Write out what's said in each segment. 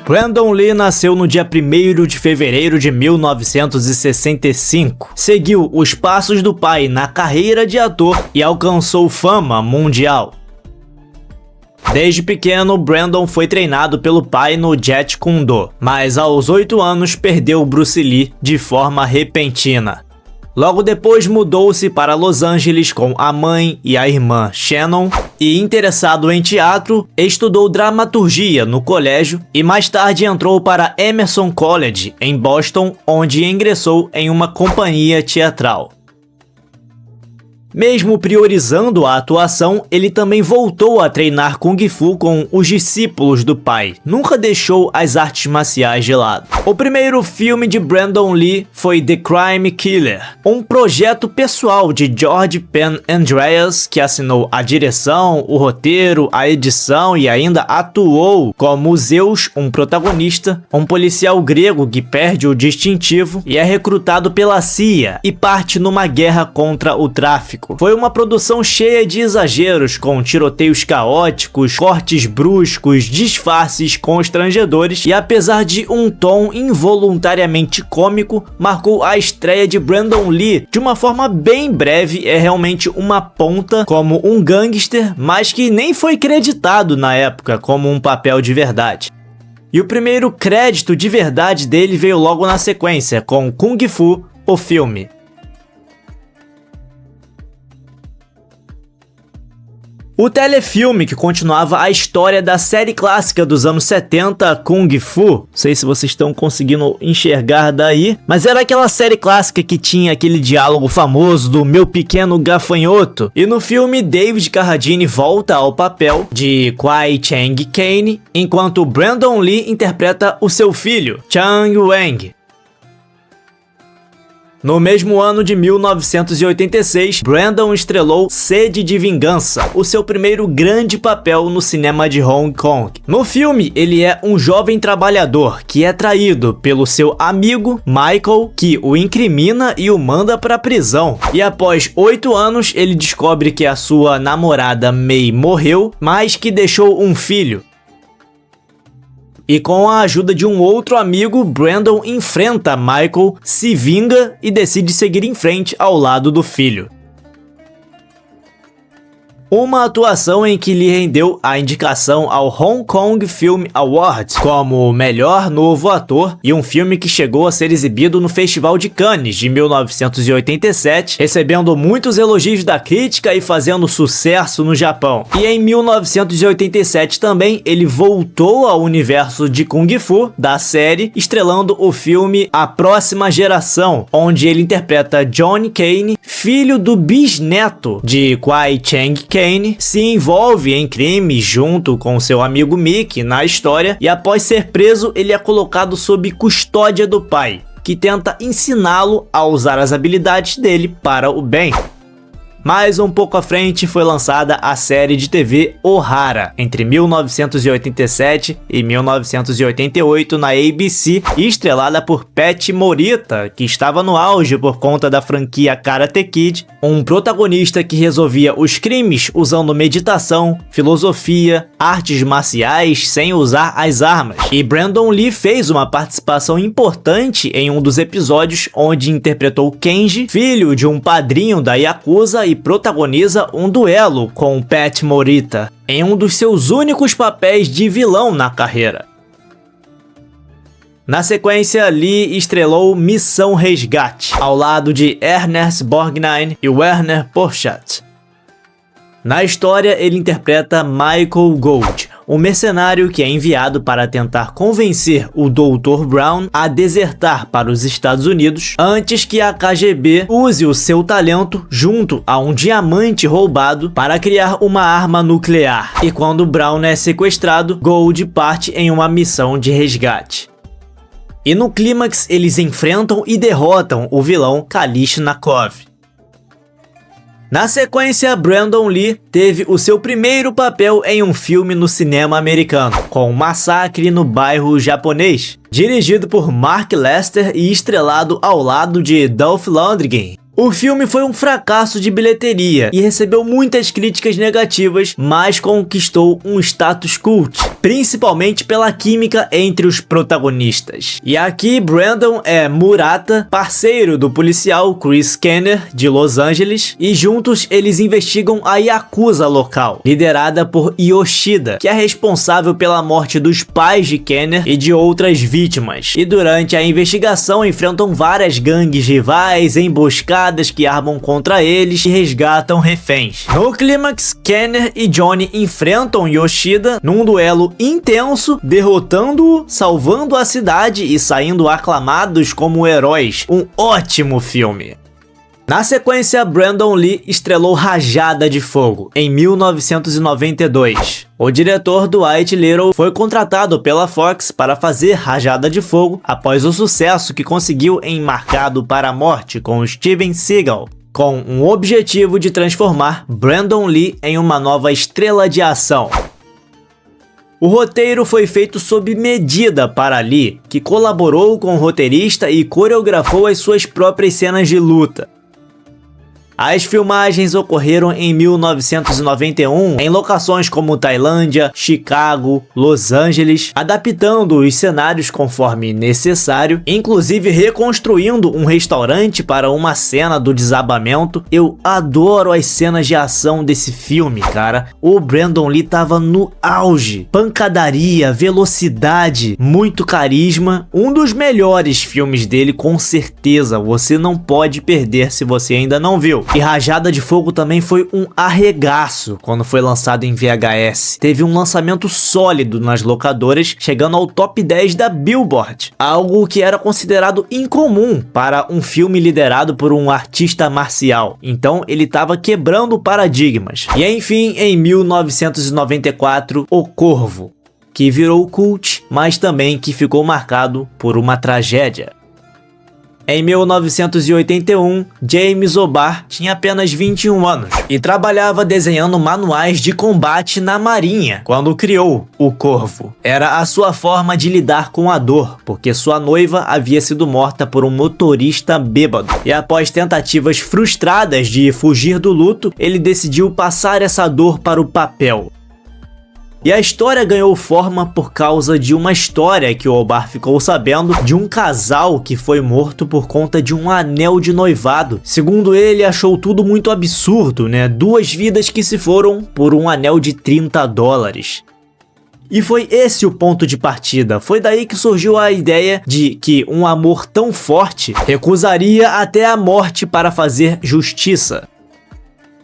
Brandon Lee nasceu no dia 1º de fevereiro de 1965. Seguiu os passos do pai na carreira de ator e alcançou fama mundial. Desde pequeno, Brandon foi treinado pelo pai no Jeet Kune Do, mas aos 8 anos perdeu Bruce Lee de forma repentina. Logo depois mudou-se para Los Angeles com a mãe e a irmã Shannon e, interessado em teatro, estudou dramaturgia no colégio e mais tarde entrou para Emerson College, em Boston, onde ingressou em uma companhia teatral. Mesmo priorizando a atuação, ele também voltou a treinar Kung Fu com os discípulos do pai, nunca deixou as artes marciais de lado. O primeiro filme de Brandon Lee foi The Crime Killer, um projeto pessoal de George Penn Andreas, que assinou a direção, o roteiro, a edição e ainda atuou como Zeus, um protagonista, um policial grego que perde o distintivo e é recrutado pela CIA e parte numa guerra contra o tráfico. Foi uma produção cheia de exageros, com tiroteios caóticos, cortes bruscos, disfarces constrangedores e, apesar de um tom involuntariamente cômico, marcou a estreia de Brandon Lee de uma forma bem breve. É realmente uma ponta como um gangster, mas que nem foi creditado na época como um papel de verdade. E o primeiro crédito de verdade dele veio logo na sequência, com Kung Fu, o filme. O telefilme que continuava a história da série clássica dos anos 70, Kung Fu, não sei se vocês estão conseguindo enxergar daí, mas era aquela série clássica que tinha aquele diálogo famoso do meu pequeno gafanhoto. E no filme, David Carradine volta ao papel de Kwai Chang Caine, enquanto Brandon Lee interpreta o seu filho, Chang Wang. No mesmo ano de 1986, Brandon estrelou Sede de Vingança, o seu primeiro grande papel no cinema de Hong Kong. No filme, ele é um jovem trabalhador que é traído pelo seu amigo Michael, que o incrimina e o manda para a prisão. E após 8 anos, ele descobre que a sua namorada May morreu, mas que deixou um filho. E com a ajuda de um outro amigo, Brandon enfrenta Michael, se vinga e decide seguir em frente ao lado do filho. Uma atuação em que lhe rendeu a indicação ao Hong Kong Film Awards como melhor novo ator, e um filme que chegou a ser exibido no Festival de Cannes de 1987, recebendo muitos elogios da crítica e fazendo sucesso no Japão. E em 1987 também ele voltou ao universo de Kung Fu da série, estrelando o filme A Próxima Geração, onde ele interpreta Johnny Caine, filho do bisneto de Kwai Chang Caine, se envolve em crimes junto com seu amigo Mickey na história e após ser preso ele é colocado sob custódia do pai, que tenta ensiná-lo a usar as habilidades dele para o bem. Mais um pouco à frente foi lançada a série de TV Ohara, entre 1987 e 1988 na ABC, e estrelada por Pat Morita, que estava no auge por conta da franquia Karate Kid, um protagonista que resolvia os crimes usando meditação, filosofia, artes marciais sem usar as armas. E Brandon Lee fez uma participação importante em um dos episódios, onde interpretou Kenji, filho de um padrinho da Yakuza, e protagoniza um duelo com Pat Morita, em um dos seus únicos papéis de vilão na carreira. Na sequência, Lee estrelou Missão Resgate, ao lado de Ernest Borgnine e Werner Porchat. Na história, ele interpreta Michael Gold, um mercenário que é enviado para tentar convencer o Dr. Brown a desertar para os Estados Unidos antes que a KGB use o seu talento junto a um diamante roubado para criar uma arma nuclear. E quando Brown é sequestrado, Gold parte em uma missão de resgate. E no clímax, eles enfrentam e derrotam o vilão Kalishnikov. Na sequência, Brandon Lee teve o seu primeiro papel em um filme no cinema americano, com Massacre no Bairro Japonês, dirigido por Mark Lester e estrelado ao lado de Dolph Lundgren. O filme foi um fracasso de bilheteria e recebeu muitas críticas negativas, mas conquistou um status cult. principalmente pela química entre os protagonistas. E aqui Brandon é Murata, parceiro do policial Chris Kenner de Los Angeles, e juntos eles investigam a Yakuza local, liderada por Yoshida, que é responsável pela morte dos pais de Kenner e de outras vítimas. E durante a investigação enfrentam várias gangues rivais, emboscadas que armam contra eles e resgatam reféns. No clímax, Kenner e Johnny enfrentam Yoshida num duelo intenso, derrotando-o, salvando a cidade e saindo aclamados como heróis. Um ótimo filme. Na sequência, Brandon Lee estrelou Rajada de Fogo, em 1992. O diretor Dwight Little foi contratado pela Fox para fazer Rajada de Fogo após o sucesso que conseguiu em Marcado para a Morte com Steven Seagal, com um objetivo de transformar Brandon Lee em uma nova estrela de ação. O roteiro foi feito sob medida para Lee, que colaborou com o roteirista e coreografou as suas próprias cenas de luta. As filmagens ocorreram em 1991 em locações como Tailândia, Chicago, Los Angeles, adaptando os cenários conforme necessário, inclusive reconstruindo um restaurante para uma cena do desabamento. Eu adoro as cenas de ação desse filme, cara. O Brandon Lee tava no auge. Pancadaria, velocidade, muito carisma. Um dos melhores filmes dele, com certeza. Você não pode perder se você ainda não viu. E Rajada de Fogo também foi um arregaço quando foi lançado em VHS. Teve um lançamento sólido nas locadoras, chegando ao top 10 da Billboard, algo que era considerado incomum para um filme liderado por um artista marcial. Então ele estava quebrando paradigmas. E enfim, em 1994, O Corvo, que virou cult, mas também que ficou marcado por uma tragédia. Em 1981, James O'Barr tinha apenas 21 anos e trabalhava desenhando manuais de combate na Marinha quando criou o Corvo. Era a sua forma de lidar com a dor, porque sua noiva havia sido morta por um motorista bêbado. E após tentativas frustradas de fugir do luto, ele decidiu passar essa dor para o papel. E a história ganhou forma por causa de uma história que o O'Barr ficou sabendo de um casal que foi morto por conta de um anel de noivado. Segundo ele, achou tudo muito absurdo, né? 2 vidas que se foram por um anel de $30. E foi esse o ponto de partida. Foi daí que surgiu a ideia de que um amor tão forte recusaria até a morte para fazer justiça.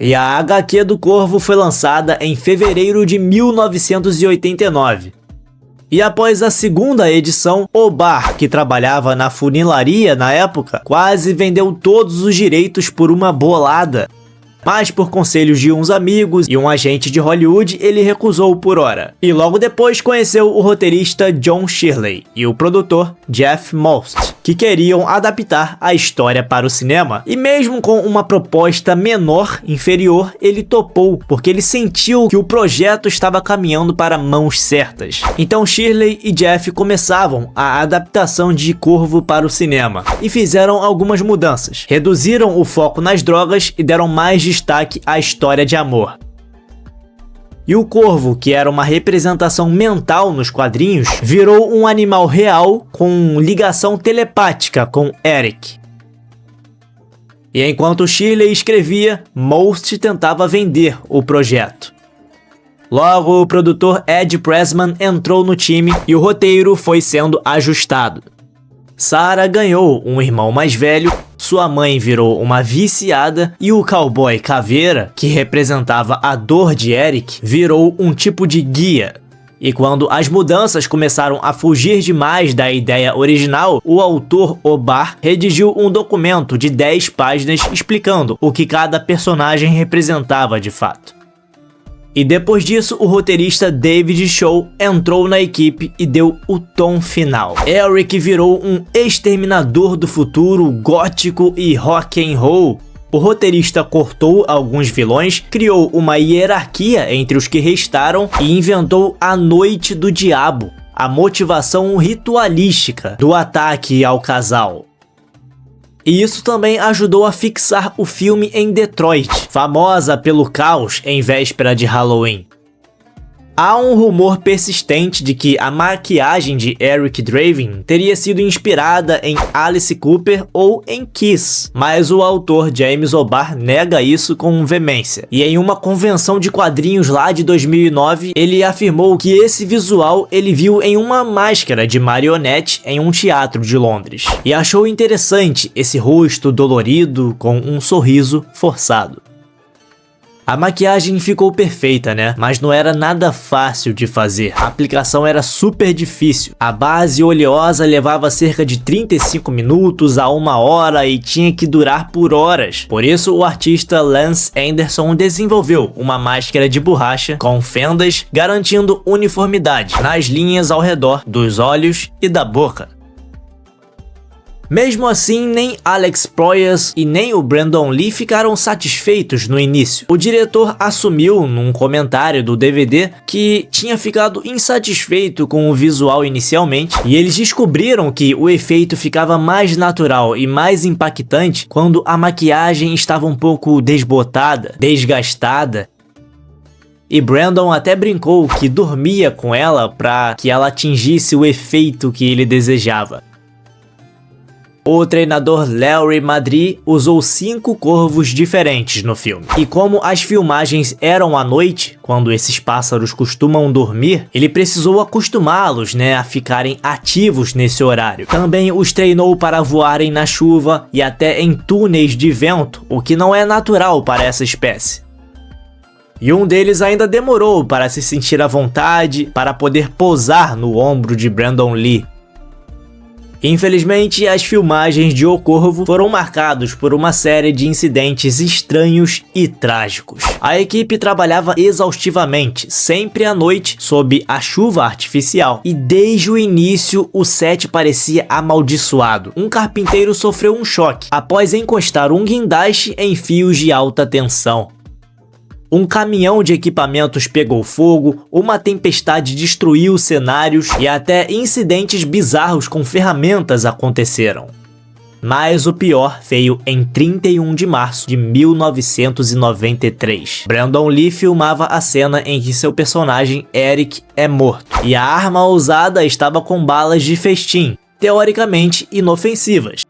E a HQ do Corvo foi lançada em fevereiro de 1989. E após a segunda edição, O'Barr, que trabalhava na funilaria na época, quase vendeu todos os direitos por uma bolada. Mas por conselhos de uns amigos e um agente de Hollywood, ele recusou por hora. E logo depois conheceu o roteirista John Shirley e o produtor Jeff Most, que queriam adaptar a história para o cinema. E mesmo com uma proposta menor, inferior, ele topou, porque ele sentiu que o projeto estava caminhando para mãos certas. Então Shirley e Jeff começavam a adaptação de Corvo para o cinema e fizeram algumas mudanças. Reduziram o foco nas drogas e deram mais destaque à história de amor. E o Corvo, que era uma representação mental nos quadrinhos, virou um animal real com ligação telepática com Eric. E enquanto Shirley escrevia, Most tentava vender o projeto. Logo, o produtor Ed Pressman entrou no time e o roteiro foi sendo ajustado. Sarah ganhou um irmão mais velho, sua mãe virou uma viciada e o cowboy Caveira, que representava a dor de Eric, virou um tipo de guia. E quando as mudanças começaram a fugir demais da ideia original, o autor O'Barr redigiu um documento de 10 páginas explicando o que cada personagem representava de fato. E depois disso, o roteirista David Shaw entrou na equipe e deu o tom final. Eric virou um exterminador do futuro, gótico e rock and roll. O roteirista cortou alguns vilões, criou uma hierarquia entre os que restaram e inventou a Noite do Diabo, a motivação ritualística do ataque ao casal. E isso também ajudou a fixar o filme em Detroit, famosa pelo caos em véspera de Halloween. Há um rumor persistente de que a maquiagem de Eric Draven teria sido inspirada em Alice Cooper ou em Kiss, mas o autor James O'Barr nega isso com veemência. E em uma convenção de quadrinhos lá de 2009, ele afirmou que esse visual ele viu em uma máscara de marionete em um teatro de Londres, e achou interessante esse rosto dolorido com um sorriso forçado. A maquiagem ficou perfeita, né? Mas não era nada fácil de fazer. A aplicação era super difícil. A base oleosa levava cerca de 35 minutos a 1 hora e tinha que durar por horas. Por isso, o artista Lance Anderson desenvolveu uma máscara de borracha com fendas, garantindo uniformidade nas linhas ao redor dos olhos e da boca. Mesmo assim, nem Alex Proyas e nem o Brandon Lee ficaram satisfeitos no início. O diretor assumiu num comentário do DVD que tinha ficado insatisfeito com o visual inicialmente, e eles descobriram que o efeito ficava mais natural e mais impactante quando a maquiagem estava um pouco desbotada, desgastada. E Brandon até brincou que dormia com ela para que ela atingisse o efeito que ele desejava. O treinador Larry Madry usou 5 corvos diferentes no filme. E como as filmagens eram à noite, quando esses pássaros costumam dormir, ele precisou acostumá-los, a ficarem ativos nesse horário. Também os treinou para voarem na chuva e até em túneis de vento, o que não é natural para essa espécie. E um deles ainda demorou para se sentir à vontade, para poder pousar no ombro de Brandon Lee. Infelizmente, as filmagens de O Corvo foram marcados por uma série de incidentes estranhos e trágicos. A equipe trabalhava exaustivamente, sempre à noite, sob a chuva artificial, e desde o início o set parecia amaldiçoado. Um carpinteiro sofreu um choque após encostar um guindaste em fios de alta tensão. Um caminhão de equipamentos pegou fogo, uma tempestade destruiu cenários e até incidentes bizarros com ferramentas aconteceram. Mas o pior veio em 31 de março de 1993. Brandon Lee filmava a cena em que seu personagem Eric é morto, e a arma usada estava com balas de festim, teoricamente inofensivas.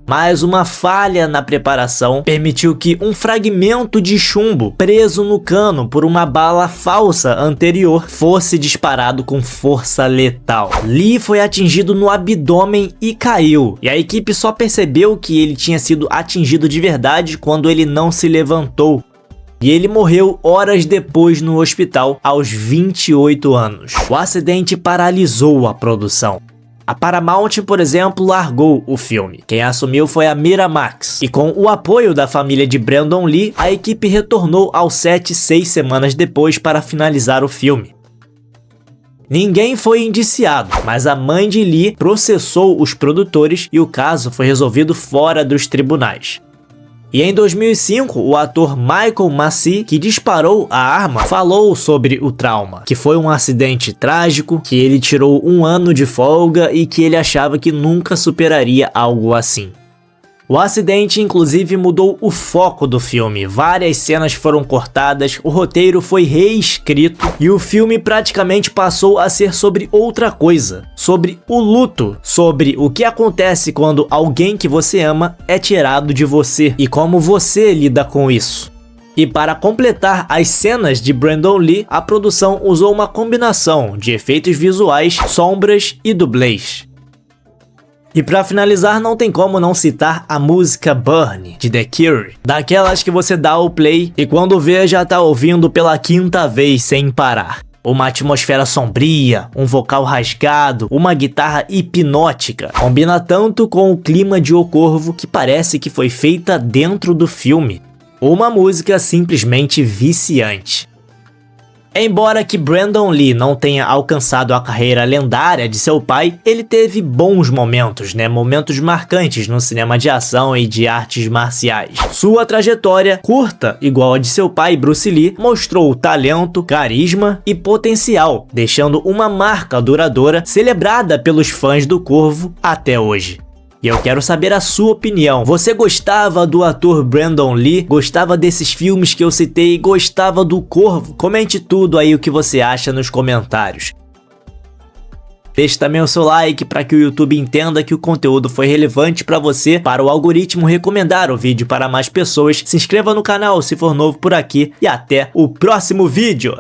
Mas uma falha na preparação permitiu que um fragmento de chumbo preso no cano por uma bala falsa anterior fosse disparado com força letal. Lee foi atingido no abdômen e caiu, e a equipe só percebeu que ele tinha sido atingido de verdade quando ele não se levantou. E ele morreu horas depois no hospital, aos 28 anos. O acidente paralisou a produção. A Paramount, por exemplo, largou o filme. Quem assumiu foi a Miramax. E com o apoio da família de Brandon Lee, a equipe retornou ao set 6 semanas depois para finalizar o filme. Ninguém foi indiciado, mas a mãe de Lee processou os produtores e o caso foi resolvido fora dos tribunais. E em 2005, o ator Michael Massey, que disparou a arma, falou sobre o trauma, que foi um acidente trágico, que ele tirou 1 ano de folga e que ele achava que nunca superaria algo assim. O acidente inclusive mudou o foco do filme, várias cenas foram cortadas, o roteiro foi reescrito e o filme praticamente passou a ser sobre outra coisa, sobre o luto, sobre o que acontece quando alguém que você ama é tirado de você e como você lida com isso. E para completar as cenas de Brandon Lee, a produção usou uma combinação de efeitos visuais, sombras e dublês. E pra finalizar, não tem como não citar a música Burn, de The Cure. Daquelas que você dá o play e quando vê já tá ouvindo pela 5ª vez sem parar. Uma atmosfera sombria, um vocal rasgado, uma guitarra hipnótica. Combina tanto com o clima de O Corvo que parece que foi feita dentro do filme. Uma música simplesmente viciante. Embora que Brandon Lee não tenha alcançado a carreira lendária de seu pai, ele teve bons momentos, momentos marcantes no cinema de ação e de artes marciais. Sua trajetória, curta igual a de seu pai Bruce Lee, mostrou talento, carisma e potencial, deixando uma marca duradoura celebrada pelos fãs do Corvo até hoje. E eu quero saber a sua opinião. Você gostava do ator Brandon Lee? Gostava desses filmes que eu citei? Gostava do Corvo? Comente tudo aí o que você acha nos comentários. Deixe também o seu like para que o YouTube entenda que o conteúdo foi relevante para você, para o algoritmo recomendar o vídeo para mais pessoas. Se inscreva no canal se for novo por aqui e até o próximo vídeo!